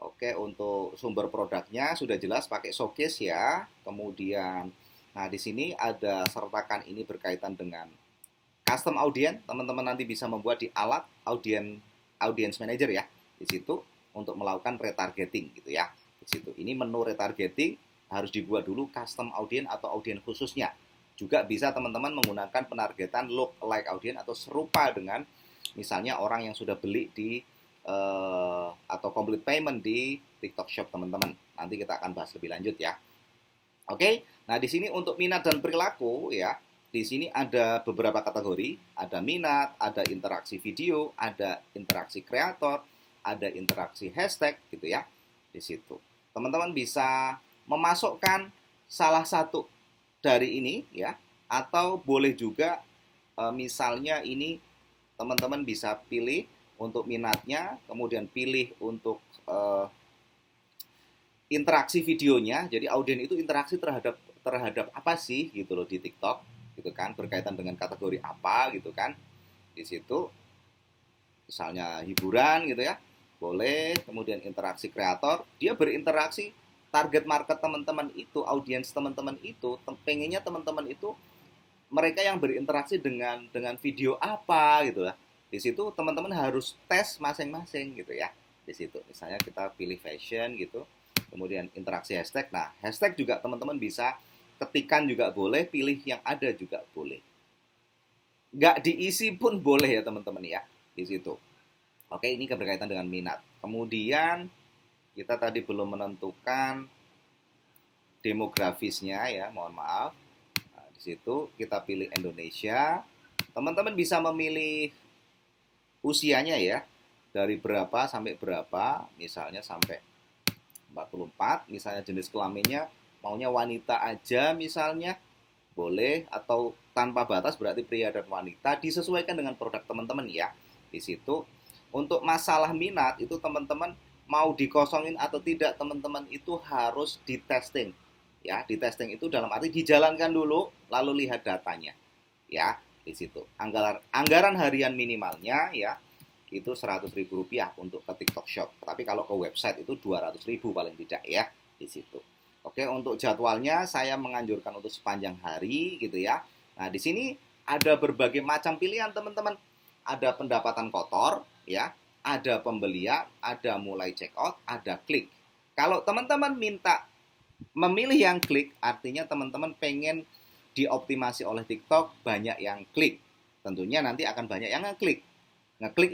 Oke, untuk sumber produknya sudah jelas pakai showcase ya. Kemudian, nah di sini ada sertakan ini berkaitan dengan custom audience. Teman-teman nanti bisa membuat di alat audience manager ya. Di situ untuk melakukan retargeting gitu ya. Di situ. Ini menu retargeting harus dibuat dulu custom audience atau audience khususnya. Juga bisa teman-teman menggunakan penargetan look like audience atau serupa dengan misalnya orang yang sudah beli di atau complete payment di TikTok Shop teman-teman. Nanti kita akan bahas lebih lanjut ya. Oke, nah di sini untuk minat dan perilaku ya, di sini ada beberapa kategori, ada minat, ada interaksi video, ada interaksi kreator, ada interaksi hashtag gitu ya. Di situ. Teman-teman bisa memasukkan salah satu dari ini ya, atau boleh juga misalnya ini teman-teman bisa pilih untuk minatnya, kemudian pilih untuk interaksi videonya. Jadi audiens itu interaksi terhadap apa sih gitu loh di TikTok, gitu kan, berkaitan dengan kategori apa gitu kan. Di situ misalnya hiburan gitu ya, boleh. Kemudian interaksi kreator, dia berinteraksi, target market teman-teman itu, audiens teman-teman itu, pengennya teman-teman itu mereka yang berinteraksi dengan video apa gitu lah. Di situ teman-teman harus tes masing-masing gitu ya. Di situ misalnya kita pilih fashion gitu, kemudian interaksi hashtag. Nah, hashtag juga teman-teman bisa ketikan juga boleh, pilih yang ada juga boleh. Nggak diisi pun boleh ya teman-teman ya, di situ. Oke, ini berkaitan dengan minat. Kemudian kita tadi belum menentukan demografisnya ya, mohon maaf. Nah, di situ kita pilih Indonesia. Teman-teman bisa memilih usianya ya, dari berapa sampai berapa, misalnya sampai 44, misalnya jenis kelaminnya maunya wanita aja misalnya, boleh, atau tanpa batas berarti pria dan wanita, disesuaikan dengan produk teman-teman ya. Di situ untuk masalah minat itu teman-teman mau dikosongin atau tidak, teman-teman itu harus di testing ya. Di testing itu dalam arti dijalankan dulu lalu lihat datanya ya. Di situ anggaran harian minimalnya ya itu Rp100.000 untuk ke TikTok Shop. Tapi kalau ke website itu Rp200.000 paling tidak ya, di situ. Oke, untuk jadwalnya saya menganjurkan untuk sepanjang hari gitu ya. Nah, di sini ada berbagai macam pilihan teman-teman. Ada pendapatan kotor ya, ada pembelian, ada mulai check out, ada klik. Kalau teman-teman minta memilih yang klik, artinya teman-teman pengen dioptimasi oleh TikTok banyak yang klik. Tentunya nanti akan banyak yang ngeklik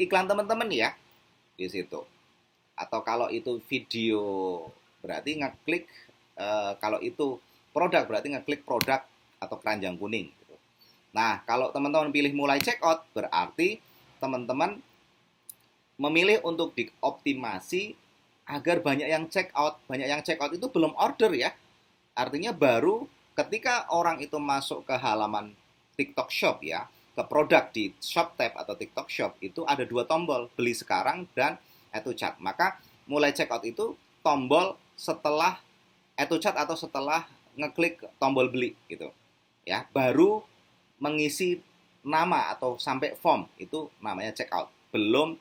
iklan teman-teman ya di situ. Atau kalau itu video berarti ngeklik, kalau itu produk berarti ngeklik produk atau keranjang kuning gitu. Nah, kalau teman-teman pilih mulai check out berarti teman-teman memilih untuk dioptimasi agar banyak yang check out. Banyak yang check out itu belum order ya. Artinya baru ketika orang itu masuk ke halaman TikTok Shop ya, ke produk di Shop tab atau TikTok Shop itu ada dua tombol, beli sekarang dan add to cart. Maka mulai check out itu tombol setelah add to cart atau setelah ngeklik tombol beli gitu. Ya, baru mengisi nama atau sampai form itu namanya check out. Belum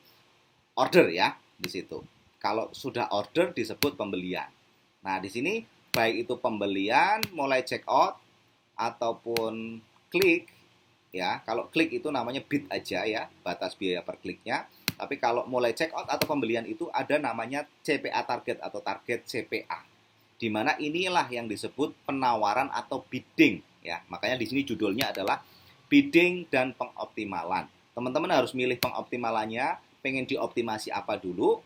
order ya di situ. Kalau sudah order disebut pembelian. Nah, di sini baik itu pembelian, mulai check out ataupun klik ya. Kalau klik itu namanya bid aja ya, batas biaya per kliknya. Tapi kalau mulai check out atau pembelian itu ada namanya CPA target atau target CPA. Di mana inilah yang disebut penawaran atau bidding ya. Makanya di sini judulnya adalah bidding dan pengoptimalan. Teman-teman harus milih pengoptimalannya, pengen dioptimasi apa dulu,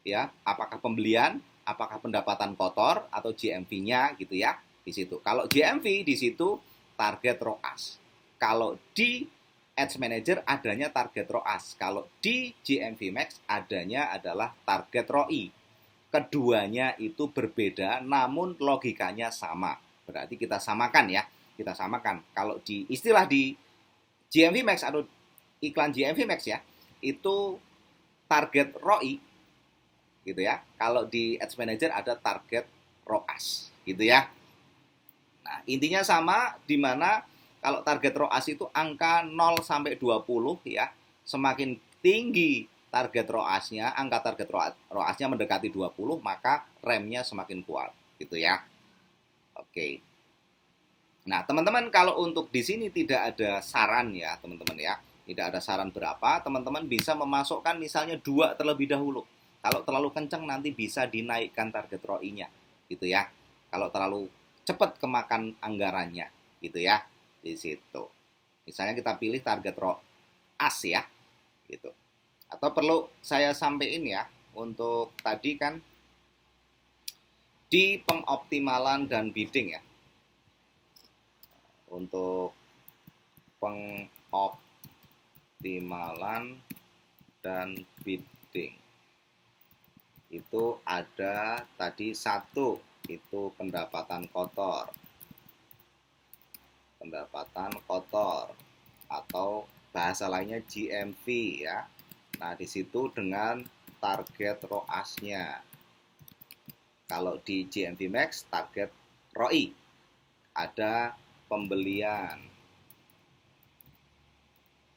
ya, apakah pembelian, apakah pendapatan kotor atau GMV-nya gitu ya di situ. Kalau GMV di situ target ROAS. Kalau di Ads Manager adanya target ROAS. Kalau di GMV Max adanya adalah target ROI. Keduanya itu berbeda namun logikanya sama. Berarti kita samakan ya. Kita samakan. Kalau di istilah di GMV Max atau iklan GMV Max ya, itu target ROI gitu ya. Kalau di Ads Manager ada target ROAS gitu ya. Nah, intinya sama di mana kalau target ROAS itu angka 0 sampai 20 ya. Semakin tinggi target ROAS-nya, angka target ROAS-nya mendekati 20, maka remnya semakin kuat gitu ya. Oke. Nah, teman-teman kalau untuk di sini tidak ada saran ya, teman-teman ya. Tidak ada saran berapa, teman-teman bisa memasukkan misalnya 2 terlebih dahulu. Kalau terlalu kencang nanti bisa dinaikkan target ROI-nya gitu ya. Kalau terlalu cepat kemakan anggarannya gitu ya di situ. Misalnya kita pilih target ROAS ya gitu. Atau perlu saya sampaikan ya untuk tadi kan di pengoptimalan dan bidding ya. Untuk pengoptimalan dan bidding itu ada tadi satu itu pendapatan kotor atau bahasa lainnya GMV ya. Nah, di situ dengan target ROAS-nya. Kalau di GMV Max target ROI. Ada pembelian.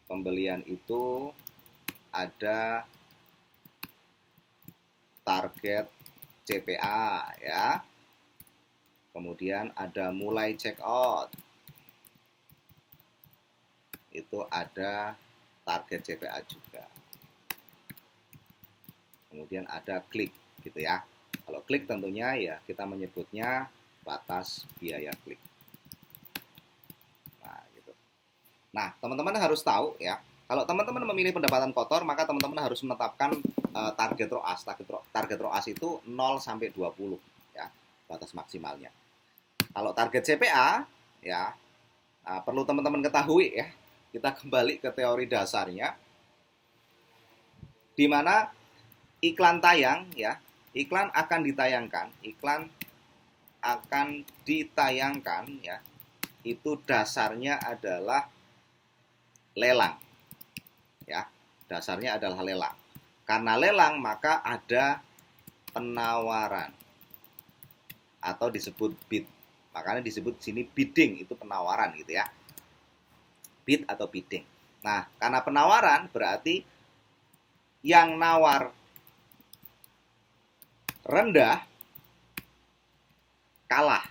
Pembelian itu ada target CPA ya. Kemudian ada mulai check out. Itu ada target CPA juga. Kemudian ada klik gitu ya. Kalau klik tentunya ya kita menyebutnya batas biaya klik. Nah, gitu. Nah, teman-teman harus tahu ya. Kalau teman-teman memilih pendapatan kotor, maka teman-teman harus menetapkan target ROAS. Target ROAS itu 0 sampai 20 ya, batas maksimalnya. Kalau target CPA ya, perlu teman-teman ketahui ya. Kita kembali ke teori dasarnya, di mana iklan tayang ya, iklan akan ditayangkan ya, itu dasarnya adalah lelang ya, dasarnya adalah lelang. Karena lelang maka ada penawaran atau disebut bid, makanya disebut sini bidding, itu penawaran gitu ya, bid atau bidding. Nah, karena penawaran berarti yang nawar rendah kalah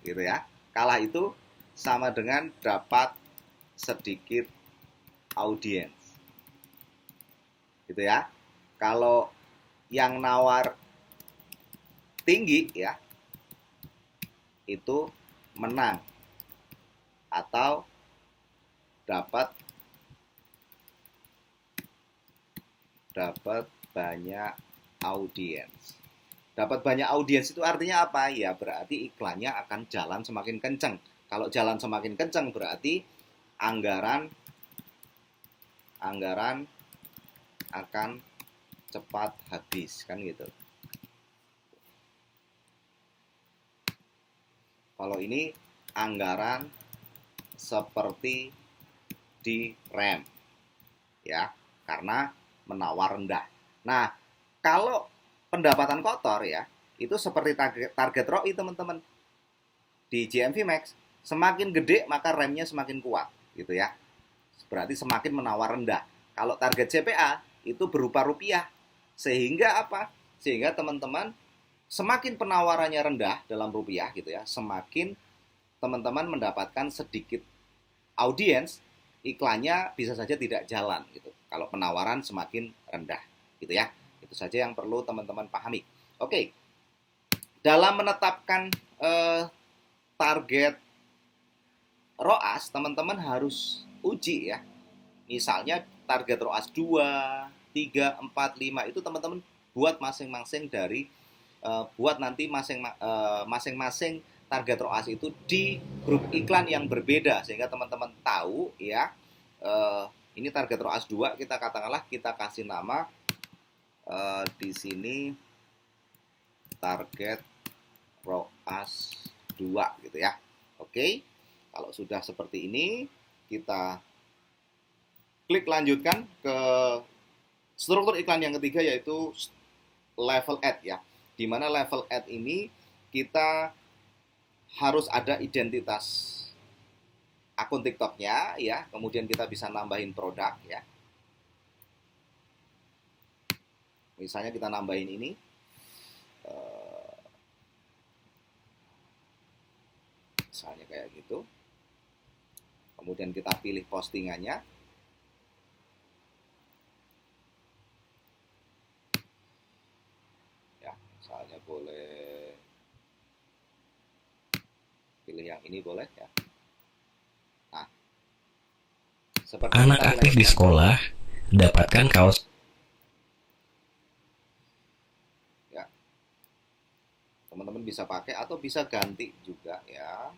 gitu ya. Kalah itu sama dengan dapat sedikit audiens gitu ya. Kalau yang nawar tinggi ya itu menang atau dapat banyak audiens. Dapat banyak audiens itu artinya apa? Ya berarti iklannya akan jalan semakin kencang. Kalau jalan semakin kencang berarti anggaran akan cepat habis kan gitu. Kalau ini anggaran seperti direm ya, karena menawar rendah. Nah, kalau pendapatan kotor ya, itu seperti target ROI teman-teman. Di GMV Max, semakin gede maka remnya semakin kuat gitu ya. Berarti semakin menawar rendah. Kalau target CPA itu berupa rupiah. Sehingga apa? Sehingga teman-teman semakin penawarannya rendah dalam rupiah gitu ya, semakin teman-teman mendapatkan sedikit audiens, iklannya bisa saja tidak jalan gitu. Kalau penawaran semakin rendah gitu ya. Itu saja yang perlu teman-teman pahami. Oke. Dalam menetapkan target ROAS teman-teman harus uji ya. Misalnya target ROAS 2, 3, 4, 5 itu teman-teman buat masing-masing dari buat nanti masing-masing target ROAS itu di grup iklan yang berbeda sehingga teman-teman tahu ya, ini target ROAS 2, kita katakanlah kita kasih nama di sini target ROAS 2 gitu ya. Oke. Kalau sudah seperti ini, kita klik lanjutkan ke struktur iklan yang ketiga, yaitu level ad ya. Di mana level ad ini kita harus ada identitas akun TikToknya ya. Kemudian kita bisa nambahin produk ya. Misalnya kita nambahin ini. Misalnya kayak gitu. Kemudian kita pilih postingannya. Ya, misalnya boleh pilih yang ini boleh ya. Nah, seperti Anak aktif di sekolah dapatkan kaos. Ya, teman-teman bisa pakai atau bisa ganti juga ya.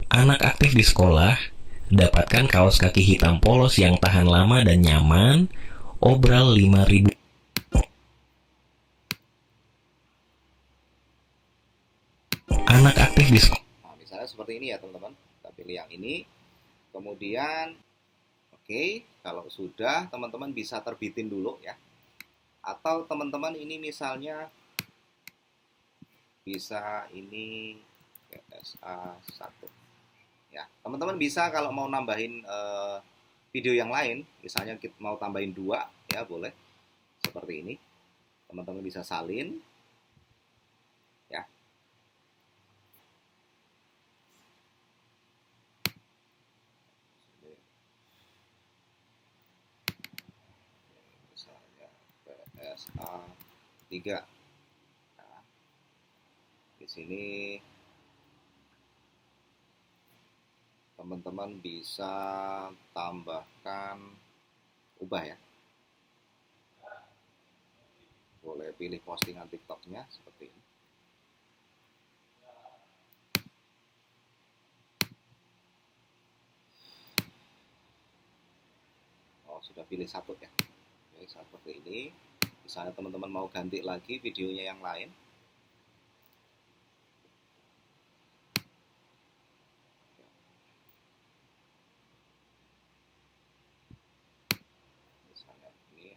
Anak aktif di sekolah dapatkan kaos kaki hitam polos yang tahan lama dan nyaman. Obral 5.000. Anak aktif di sekolah. Nah, misalnya seperti ini ya teman-teman. Kita pilih yang ini. Kemudian, oke, kalau sudah teman-teman bisa terbitin dulu ya. Atau teman-teman ini misalnya bisa ini PSA 1. Ya, teman-teman bisa kalau mau nambahin video yang lain, misalnya kita mau tambahin 2 ya boleh. Seperti ini. Teman-teman bisa salin ya. Misalnya PSA 3. Nah, di sini teman-teman bisa tambahkan, ubah ya. Boleh pilih postingan TikToknya seperti ini. Oh, sudah pilih satu ya. Oke, seperti ini. Misalnya teman-teman mau ganti lagi videonya yang lain. Misalnya ini.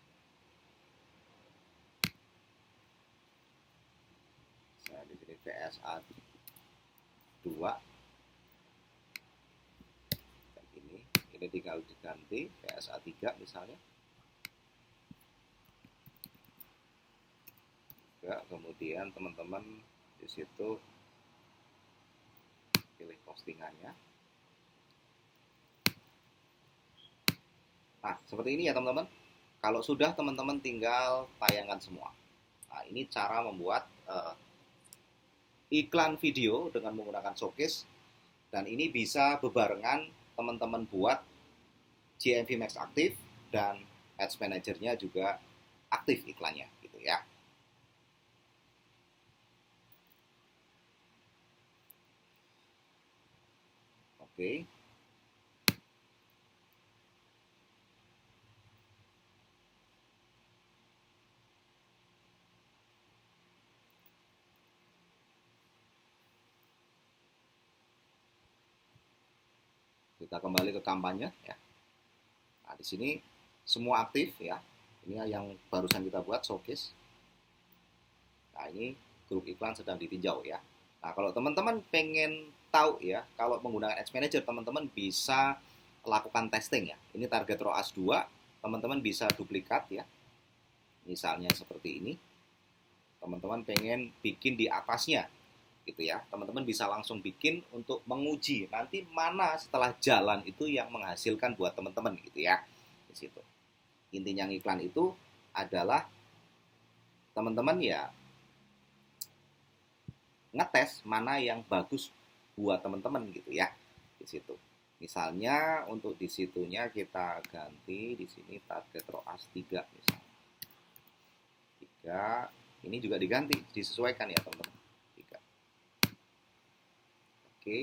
Saya di sini PSA 2. Ini tinggal diganti PSA 3 misalnya. Ya, kemudian teman-teman di situ pilih postingannya. Nah, seperti ini ya teman-teman. Kalau sudah teman-teman tinggal tayangkan semua. Nah, ini cara membuat iklan video dengan menggunakan Showcase, dan ini bisa bebarengan teman-teman buat GMV Max aktif dan Ads Manager-nya juga aktif iklannya gitu ya. Oke. Kita kembali ke kampanye ya. Nah, di sini semua aktif ya. Ini yang barusan kita buat Showcase. Nah, ini grup iklan sedang ditinjau ya. Nah, kalau teman-teman pengen tahu ya, kalau menggunakan Ads Manager teman-teman bisa lakukan testing ya. Ini target ROAS 2, teman-teman bisa duplikat ya. Misalnya seperti ini. Teman-teman pengen bikin di atasnya gitu ya. Teman-teman bisa langsung bikin untuk menguji nanti mana setelah jalan itu yang menghasilkan buat teman-teman gitu ya. di situ. Intinya iklan itu adalah teman-teman ya ngetes mana yang bagus buat teman-teman gitu ya di situ. Misalnya untuk di situnya kita ganti di sini target ROAS 3 misalnya. 3 ini juga diganti, disesuaikan ya teman-teman. 3. Oke.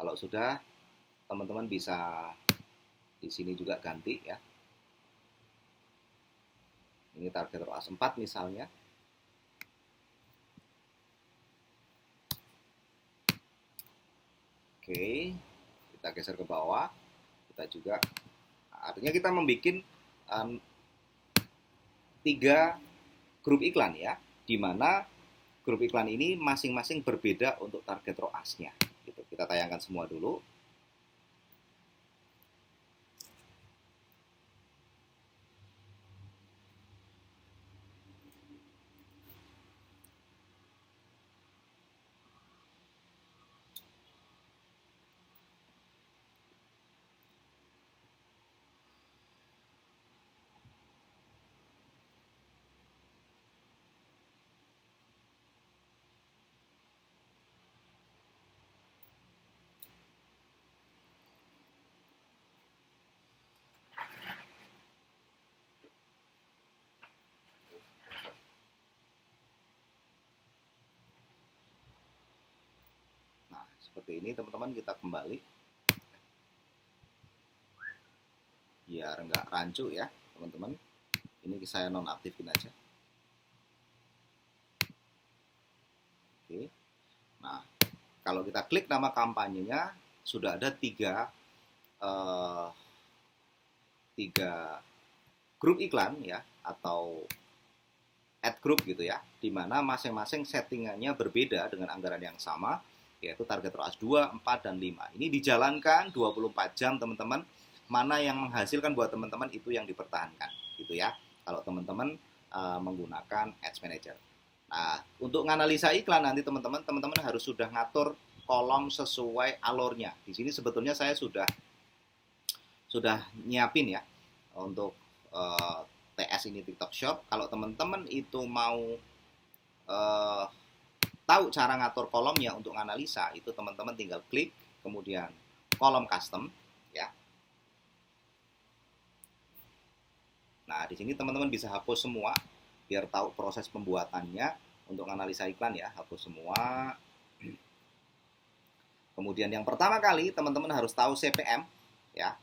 Kalau sudah teman-teman bisa di sini juga ganti ya. Ini target ROAS 4 misalnya. Oke, kita geser ke bawah. Kita juga, artinya kita membuat 3 grup iklan ya, di mana grup iklan ini masing-masing berbeda untuk target ROAS-nya. Gitu. Kita tayangkan semua dulu. Seperti ini teman-teman, kita kembali biar nggak rancu ya teman-teman. Ini saya nonaktifin aja. Oke. Nah, kalau kita klik nama kampanyenya sudah ada 3 grup iklan ya, atau ad group gitu ya, di mana masing-masing settingannya berbeda dengan anggaran yang sama, yaitu target ROAS 2, 4, dan 5. Ini dijalankan 24 jam teman-teman. Mana yang menghasilkan buat teman-teman itu yang dipertahankan gitu ya, kalau teman-teman menggunakan Ads Manager. Nah, untuk menganalisa iklan nanti teman-teman harus sudah ngatur kolom sesuai alurnya. Di sini sebetulnya saya sudah nyiapin ya untuk TS ini TikTok Shop. Kalau teman-teman itu mau tahu cara ngatur kolomnya untuk analisa, itu teman-teman tinggal klik, kemudian kolom custom ya. Nah, di sini teman-teman bisa hapus semua biar tahu proses pembuatannya untuk analisa iklan ya, hapus semua. Kemudian yang pertama kali teman-teman harus tahu CPM ya.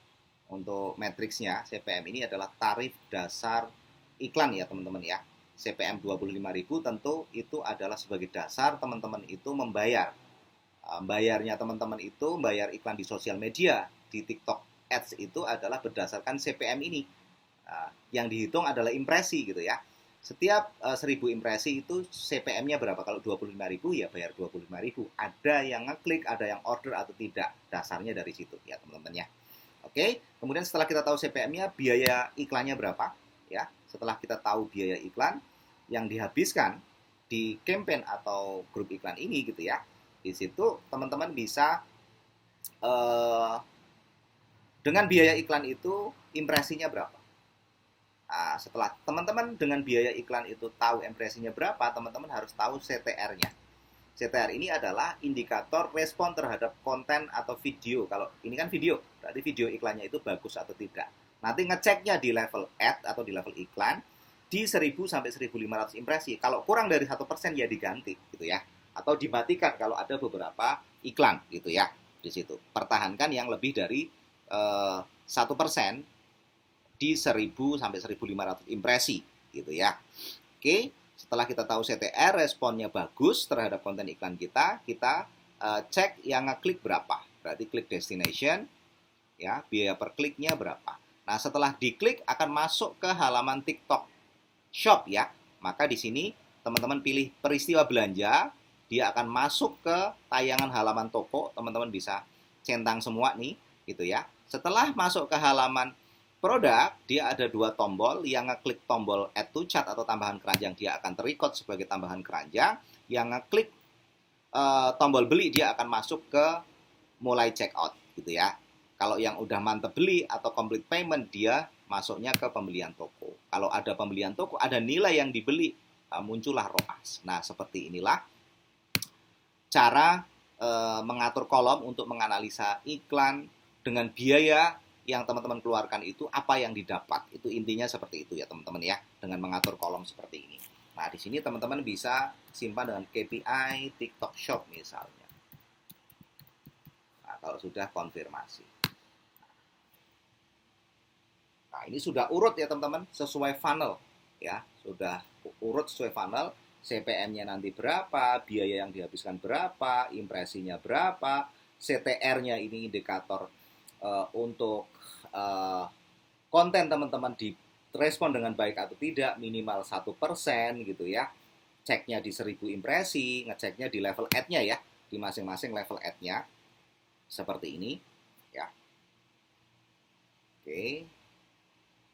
Untuk matriksnya, CPM ini adalah tarif dasar iklan ya teman-teman ya. CPM 25.000 tentu itu adalah sebagai dasar teman-teman itu membayar. Bayarnya teman-teman itu bayar iklan di sosial media, di TikTok Ads itu adalah berdasarkan CPM ini. Yang dihitung adalah impresi gitu ya. Setiap 1.000 impresi itu CPM-nya berapa? Kalau 25.000 ya bayar 25.000. Ada yang ngeklik, ada yang order atau tidak. Dasarnya dari situ ya teman-teman ya. Oke, kemudian setelah kita tahu CPM-nya, biaya iklannya berapa ya. Setelah kita tahu biaya iklan yang dihabiskan di campaign atau grup iklan ini gitu ya, di situ teman-teman bisa dengan biaya iklan itu impresinya berapa. Nah, setelah teman-teman dengan biaya iklan itu tahu impresinya berapa, teman-teman harus tahu CTR-nya. CTR ini adalah indikator respon terhadap konten atau video. Kalau ini kan video, berarti video iklannya itu bagus atau tidak. Nanti ngeceknya di level ad atau di level iklan di 1.000 sampai 1.500 impresi. Kalau kurang dari 1% ya diganti gitu ya. Atau dimatikan kalau ada beberapa iklan gitu ya di situ. Pertahankan yang lebih dari 1% di 1.000 sampai 1.500 impresi gitu ya. Oke, setelah kita tahu CTR, responnya bagus terhadap konten iklan kita, cek yang ngeklik berapa. Berarti klik destination ya, biaya per kliknya berapa. Nah, setelah diklik akan masuk ke halaman TikTok Shop ya. Maka di sini teman-teman pilih peristiwa belanja, dia akan masuk ke tayangan halaman toko, teman-teman bisa centang semua nih gitu ya. Setelah masuk ke halaman produk, dia ada 2 tombol. Yang ngeklik tombol add to cart atau tambahan keranjang, dia akan terrecord sebagai tambahan keranjang. Yang ngeklik tombol beli, dia akan masuk ke mulai checkout gitu ya. Kalau yang udah mantep beli atau complete payment, dia masuknya ke pembelian toko. Kalau ada pembelian toko, ada nilai yang dibeli, muncullah ROAS. Nah, seperti inilah cara mengatur kolom untuk menganalisa iklan dengan biaya yang teman-teman keluarkan itu, apa yang didapat. Itu intinya seperti itu ya teman-teman ya, dengan mengatur kolom seperti ini. Nah, di sini teman-teman bisa simpan dengan KPI TikTok Shop misalnya. Nah, kalau sudah konfirmasi. Nah, ini sudah urut ya teman-teman, sesuai funnel ya. Sudah urut sesuai funnel, CPM-nya nanti berapa, biaya yang dihabiskan berapa, impresinya berapa, CTR-nya ini indikator untuk konten teman-teman direspon dengan baik atau tidak, minimal 1% gitu ya. Ceknya di 1000 impresi, ngeceknya di level ad-nya ya, di masing-masing level ad-nya. Seperti ini ya. Oke.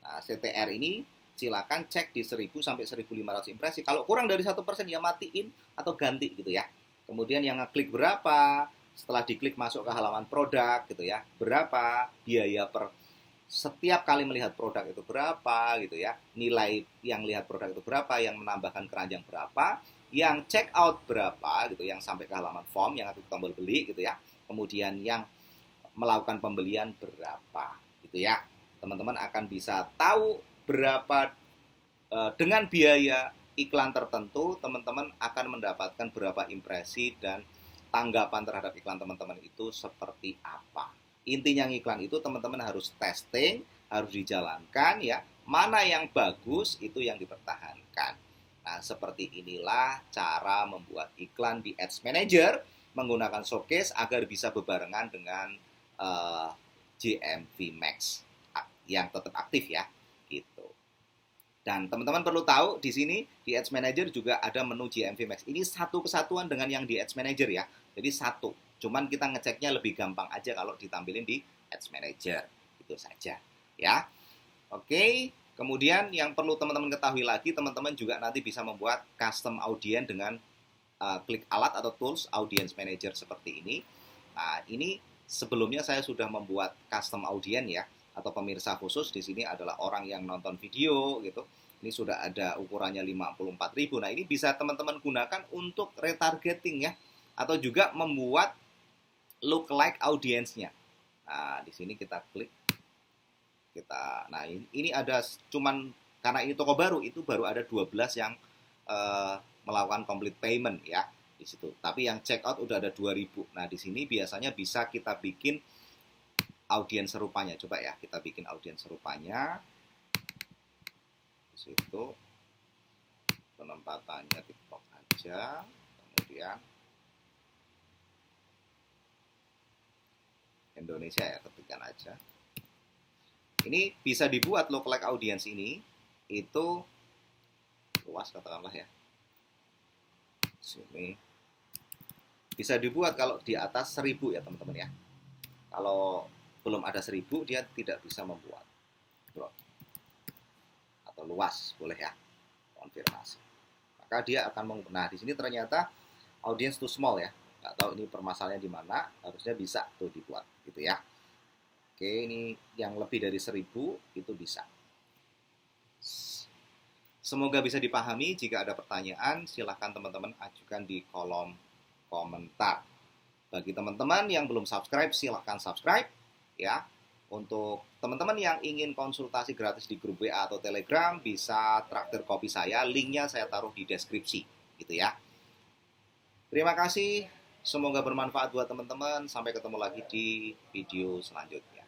Nah, CTR ini silakan cek di 1000 sampai 1500 impresi. Kalau kurang dari 1% ya matiin atau ganti gitu ya. Kemudian yang ngeklik berapa, setelah diklik masuk ke halaman produk gitu ya, berapa biaya per setiap kali melihat produk itu berapa gitu ya, nilai yang lihat produk itu berapa, yang menambahkan keranjang berapa, yang check out berapa gitu, yang sampai ke halaman form, yang aktif tombol beli gitu ya, kemudian yang melakukan pembelian berapa gitu ya. Teman-teman akan bisa tahu berapa dengan biaya iklan tertentu, teman-teman akan mendapatkan berapa impresi dan tanggapan terhadap iklan teman-teman itu seperti apa. Intinya iklan itu teman-teman harus testing, harus dijalankan ya. Mana yang bagus itu yang dipertahankan. Nah, seperti inilah cara membuat iklan di Ads Manager menggunakan showcase agar bisa bebarengan dengan GMV Max yang tetap aktif ya, gitu. Dan teman-teman perlu tahu di sini di Ads Manager juga ada menu GMV Max. Ini satu kesatuan dengan yang di Ads Manager ya. Jadi satu. Cuman kita ngeceknya lebih gampang aja kalau ditampilin di Ads Manager. Itu saja ya. Oke. Kemudian yang perlu teman-teman ketahui lagi, teman-teman juga nanti bisa membuat custom audience dengan klik alat atau tools Audience Manager seperti ini. Nah, ini sebelumnya saya sudah membuat custom audience ya, atau pemirsa khusus. Di sini adalah orang yang nonton video gitu. Ini sudah ada ukurannya 54.000. Nah, ini bisa teman-teman gunakan untuk retargeting ya, atau juga membuat lookalike audience-nya. Nah, di sini kita klik. Nah, ini ada cuman karena ini toko baru, itu baru ada 12 yang melakukan complete payment ya di situ. Tapi yang check out udah ada 2000. Nah, di sini biasanya bisa kita bikin audiens serupanya. Coba ya, kita bikin audiens serupanya. Di situ penempatannya TikTok aja. Kemudian Indonesia ya, ketikkan aja. Ini bisa dibuat lookalike audience ini itu luas katakanlah ya. Sini bisa dibuat kalau di atas 1000 ya teman-teman ya. Kalau belum ada 1000 dia tidak bisa membuat. Atau luas boleh ya, konfirmasi. Maka dia akan nah di sini ternyata audience too small ya. Nggak tahu ini permasalahannya di mana, harusnya bisa tuh dibuat gitu ya. Oke, ini yang lebih dari 1000 itu bisa. Semoga bisa dipahami. Jika ada pertanyaan, silahkan teman-teman ajukan di kolom komentar. Bagi teman-teman yang belum subscribe, silahkan subscribe ya. Untuk teman-teman yang ingin konsultasi gratis di grup WA atau Telegram, bisa traktir kopi saya. Linknya saya taruh di deskripsi gitu ya. Terima kasih. Semoga bermanfaat buat teman-teman. Sampai ketemu lagi di video selanjutnya.